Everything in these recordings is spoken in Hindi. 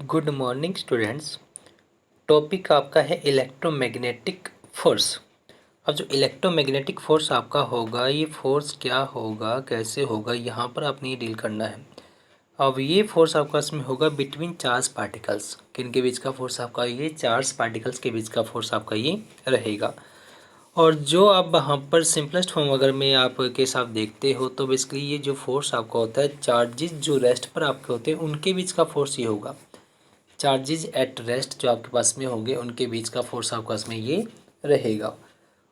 Good morning students. टॉपिक आपका है इलेक्ट्रोमैग्नेटिक फोर्स। अब जो इलेक्ट्रोमैग्नेटिक फोर्स आपका होगा, ये फोर्स क्या होगा, कैसे होगा, यहाँ पर आपने ये डील करना है। अब ये फोर्स आपका इसमें होगा बिटवीन चार्ज पार्टिकल्स। किन के बीच का फोर्स आपका, ये चार्ज पार्टिकल्स के बीच का फोर्स आपका ये रहेगा। और जो आप वहाँ पर सिंपलेस्ट फॉर्म अगर मैं आपके साथ देखते हो तो बेसिकली ये जो फोर्स आपका होता है, चार्जेस जो रेस्ट पर आपके होते हैं उनके बीच का फोर्स ये होगा। चार्जेस एट रेस्ट जो आपके पास में होंगे उनके बीच का फोर्स आपके पास में ये रहेगा।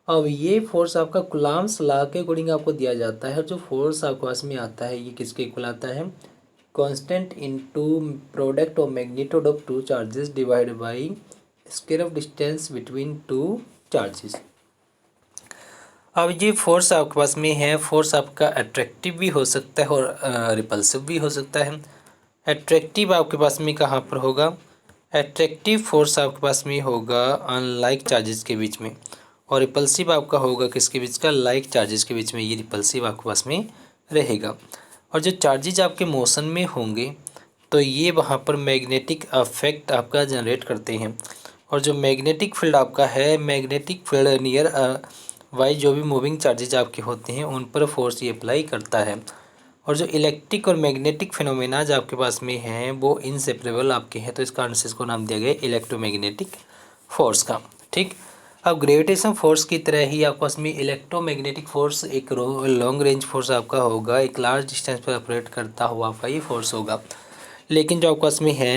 अब ये फोर्स आपका कूलम्ब्स लॉ के अकॉर्डिंग आपको दिया जाता है। जो फोर्स आपके पास में आता है ये किसके इक्वल आता है, constant into product of magnitude of two charges divide by square of distance between two charges. अब ये फोर्स आपके पास में है, फोर्स आपका अट्रैक्टिव भी हो सकता है और रिपल्सिव भी हो सकता है। अट्रैक्टिव आपके पास में कहाँ पर होगा, अट्रैक्टिव फोर्स आपके पास में होगा अनलाइक चार्जेस के बीच में, और रिपल्सिव आपका होगा किसके बीच का, लाइक चार्जेस के बीच में। ये रिपल्सिव आपके पास में रहेगा। और जो चार्जेज आपके मोशन में होंगे तो ये वहाँ पर मैग्नेटिक अफेक्ट आपका जनरेट करते हैं। और जो मैग्नेटिक फील्ड आपका है, मैग्नेटिक फील्ड नियर वाई जो भी मूविंग चार्जेज आपके होते हैं उन पर फोर्स ये अप्लाई करता है। और जो इलेक्ट्रिक और मैग्नेटिक फिनोमेनाज आपके पास में हैं वो इनसेपरेबल आपके हैं, तो इसका आंसर को नाम दिया गया इलेक्ट्रोमैग्नेटिक फोर्स का। ठीक। अब ग्रेविटेशन फोर्स की तरह ही आपके पास में इलेक्ट्रोमैग्नेटिक फोर्स एक लॉन्ग रेंज फोर्स आपका होगा, एक लार्ज डिस्टेंस पर ऑपरेट करता हुआ आपका ये फोर्स होगा। लेकिन जो आपके पास में है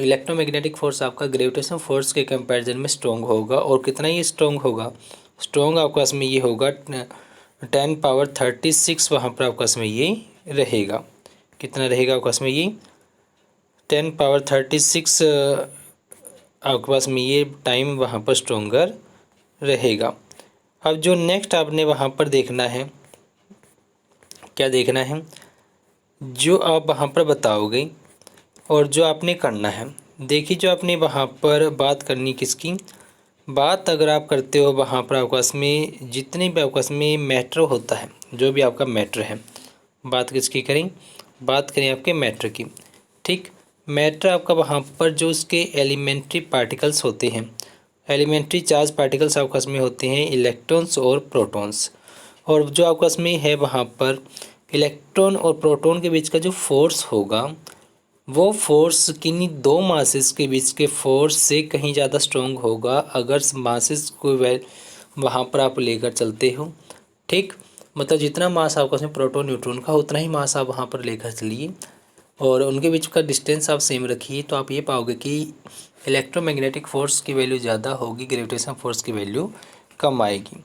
इलेक्ट्रोमैग्नेटिक फोर्स आपका ग्रेविटेशन फोर्स के कंपैरिजन में स्ट्रॉन्ग होगा। और कितना ये स्ट्रॉन्ग होगा, स्ट्रॉन्ग आपके पास में ये होगा 10⁻36 वहाँ पर आपके पास में ये रहेगा। कितना रहेगा आपके पास में ये 10⁻36 आपके पास में ये टाइम वहाँ पर स्ट्रॉन्गर रहेगा। अब जो नेक्स्ट आपने वहाँ पर देखना है, क्या देखना है, जो आप वहाँ पर बताओगे और जो आपने करना है। देखिए जो आपने वहाँ पर बात करनी किसकी, बात अगर आप करते हो वहाँ पर आपके पास में जितने भी आपके पास में मैटर होता है, जो भी आपका मैटर है, बात किसकी करें, बात करें आपके मैटर की। ठीक। मैटर आपका वहाँ पर जो उसके एलिमेंट्री पार्टिकल्स होते हैं, एलिमेंट्री चार्ज पार्टिकल्स आपके पास में होते हैं इलेक्ट्रॉन्स और प्रोटॉन्स। और जो आपके पास में है वहाँ पर इलेक्ट्रॉन और प्रोटॉन के बीच का जो फोर्स होगा वो फोर्स किन्हीं दो मासेस के बीच के फोर्स से कहीं ज़्यादा स्ट्रॉन्ग होगा अगर मासेस को वहाँ पर आप लेकर चलते हो। ठीक। मतलब जितना मास आपका उसमें प्रोटॉन न्यूट्रॉन का उतना ही मास आप वहाँ पर लेकर चलिए और उनके बीच का डिस्टेंस आप सेम रखिए, तो आप ये पाओगे कि इलेक्ट्रोमैग्नेटिक फोर्स की वैल्यू ज़्यादा होगी, ग्रेविटेशन फोर्स की वैल्यू कम आएगी।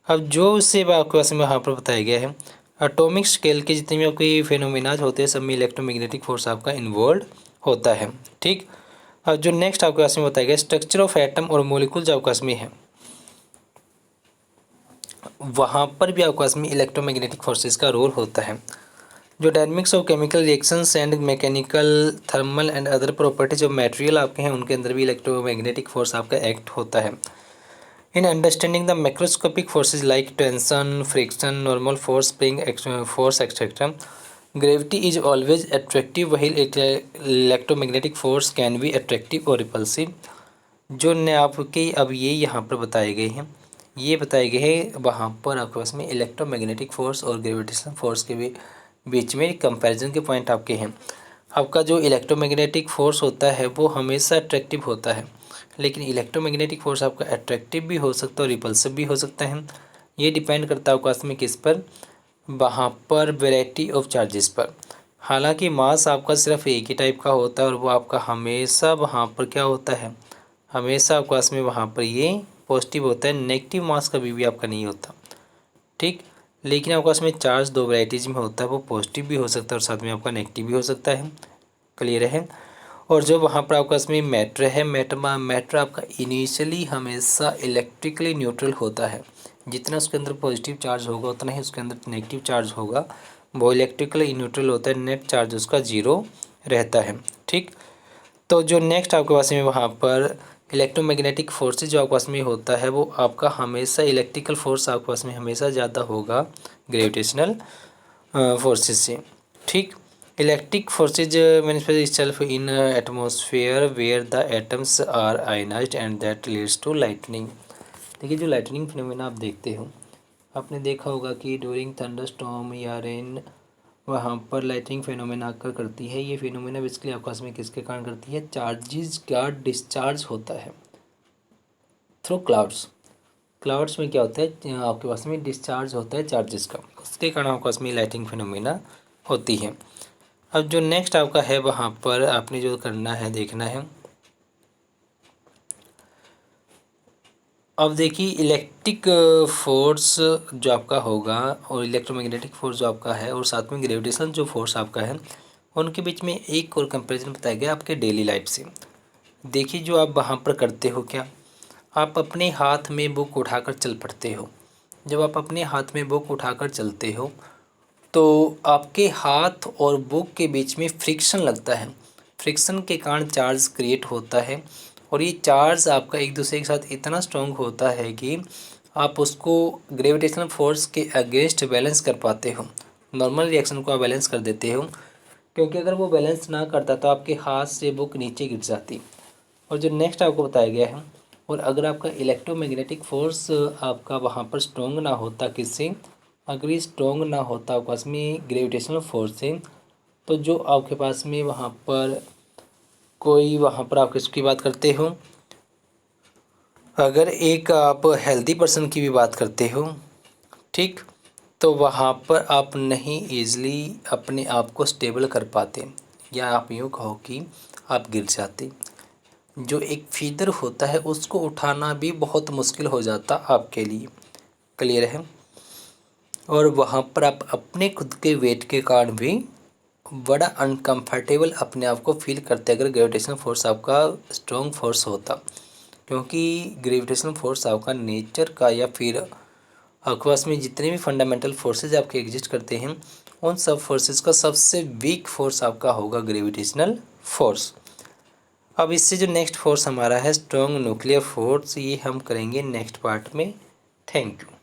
अब जो उससे आपके पास में वहाँ पर बताया गया है, एटॉमिक स्केल के जितने भी आपके फेनोमेनाज होते हैं सब में इलेक्ट्रोमैग्नेटिक फोर्स आपका इन्वॉल्व होता है। ठीक। अब जो नेक्स्ट आपके पास में बताया गया स्ट्रक्चर ऑफ एटम और मोलिकुल जो आपके पास में है वहाँ पर भी आपके पास में इलेक्ट्रोमैग्नेटिक फोर्सेस का रोल होता है। जो dynamics of chemical reactions and mechanical thermal and other properties of material आपके हैं उनके अंदर भी इलेक्ट्रोमैग्नेटिक फोर्स आपका एक्ट होता है। In understanding the macroscopic forces like tension, friction, normal force, spring force etcetera, gravity is always attractive wheel electromagnetic force can be attractive और रिपल्सिव। जो ने आपके अब ये यहाँ पर बताए गए हैं, ये बताए गए हैं वहाँ पर आपके पास में इलेक्ट्रोमैग्नेटिक फोर्स और ग्रेविटेशन फोर्स के बीच में कंपैरिजन के पॉइंट आपके हैं। आपका जो इलेक्ट्रोमैग्नेटिक फोर्स होता है वो हमेशा अट्रैक्टिव होता है, लेकिन इलेक्ट्रोमैग्नेटिक फोर्स आपका अट्रैक्टिव भी हो सकता है और रिपल्सिव भी हो सकता है। ये डिपेंड करता है आपका में किस पर, वहाँ पर वैरायटी ऑफ चार्जेस पर। हालांकि मास आपका सिर्फ एक ही टाइप का होता है और वो आपका हमेशा वहाँ पर क्या होता है, हमेशा आपके में वहाँ पर ये पॉजिटिव होता है, नेगेटिव मास कभी भी आपका नहीं होता। ठीक। लेकिन आपके में चार्ज दो वैराइटीज़ में होता है, वो पॉजिटिव भी हो सकता है और साथ में आपका नेगेटिव भी हो सकता है। क्लियर है। और जो वहाँ पर आपका इसमें मैटर है, मैटर आपका इनिशियली हमेशा इलेक्ट्रिकली न्यूट्रल होता है। जितना उसके अंदर पॉजिटिव चार्ज होगा उतना ही उसके अंदर नेगेटिव चार्ज होगा, वो इलेक्ट्रिकली न्यूट्रल होता है, नेट चार्ज उसका जीरो रहता है। ठीक। तो जो नेक्स्ट आपके पास में वहाँ पर इलेक्ट्रोमैग्नेटिक फोर्सेज जो आपके पास में होता है वो आपका हमेशा इलेक्ट्रिकल फोर्स आपके पास में हमेशा ज़्यादा होगा ग्रेविटेशनल फोर्सेस से। ठीक। Electric forces manifest itself in atmosphere where the atoms are ionized and that leads to lightning। देखिए जो लाइटनिंग फिनोमेना आप देखते हो, आपने देखा होगा कि ड्यूरिंग थंडरस्टॉर्म या रेन वहाँ पर लाइटनिंग फिनोमेना आकर करती है। ये फिनोमेना बेसिकली आकाश में किसके कारण करती है? चार्जेस का डिस्चार्ज होता है थ्रू क्लाउड्स। क्लाउड्स में क्या होता है? आपके पास में डिस्चार्ज होता है चार्जेस का, उसके कारण आपके पास में लाइटिंग फिनोमेना होती है। अब जो नेक्स्ट आपका है वहाँ पर आपने जो करना है, देखना है। अब देखिए इलेक्ट्रिक फोर्स जो आपका होगा और इलेक्ट्रोमैग्नेटिक फोर्स जो आपका है और साथ में ग्रेविटेशनल जो फोर्स आपका है, उनके बीच में एक और कंपैरिजन बताया गया आपके डेली लाइफ से। देखिए जो आप वहाँ पर करते हो, क्या आप अपने हाथ में बुक उठाकर चल पड़ते हो। जब आप अपने हाथ में बुक उठाकर चलते हो तो आपके हाथ और बुक के बीच में फ्रिक्शन लगता है। फ्रिक्शन के कारण चार्ज क्रिएट होता है और ये चार्ज आपका एक दूसरे के साथ इतना स्ट्रॉन्ग होता है कि आप उसको ग्रेविटेशनल फोर्स के अगेंस्ट बैलेंस कर पाते हो। नॉर्मल रिएक्शन को आप बैलेंस कर देते हो, क्योंकि अगर वो बैलेंस ना करता तो आपके हाथ से बुक नीचे गिर जाती। और जो नेक्स्ट आपको बताया गया है, और अगर आपका इलेक्ट्रोमैग्नेटिक फोर्स आपका वहाँ पर स्ट्रॉन्ग ना होता, किससे? अगर ये स्ट्रॉन्ग ना होता आपके पास में ग्रेविटेशनल फोर्स से, तो जो आपके पास में वहाँ पर कोई वहाँ पर आप किसकी बात करते हो, अगर एक आप हेल्दी पर्सन की भी बात करते हो, ठीक, तो वहाँ पर आप नहीं ईज़िली अपने आप को स्टेबल कर पाते, या आप यूँ कहो कि आप गिर जाते। जो एक फीदर होता है उसको उठाना भी बहुत मुश्किल हो जाता आपके लिए। क्लियर है? और वहाँ पर आप अपने खुद के वेट के कारण भी बड़ा अनकंफर्टेबल अपने आप को फील करते अगर ग्रेविटेशनल फोर्स आपका स्ट्रॉन्ग फोर्स होता। क्योंकि ग्रेविटेशनल फोर्स आपका नेचर का या फिर आपके पास में जितने भी फंडामेंटल फोर्सेज आपके एग्जिस्ट करते हैं, उन सब फोर्सेस का सबसे वीक फोर्स आपका होगा ग्रेविटेशनल फोर्स। अब इससे जो नेक्स्ट फोर्स हमारा है स्ट्रॉन्ग न्यूक्लियर फोर्स, ये हम करेंगे नेक्स्ट पार्ट में। Thank you.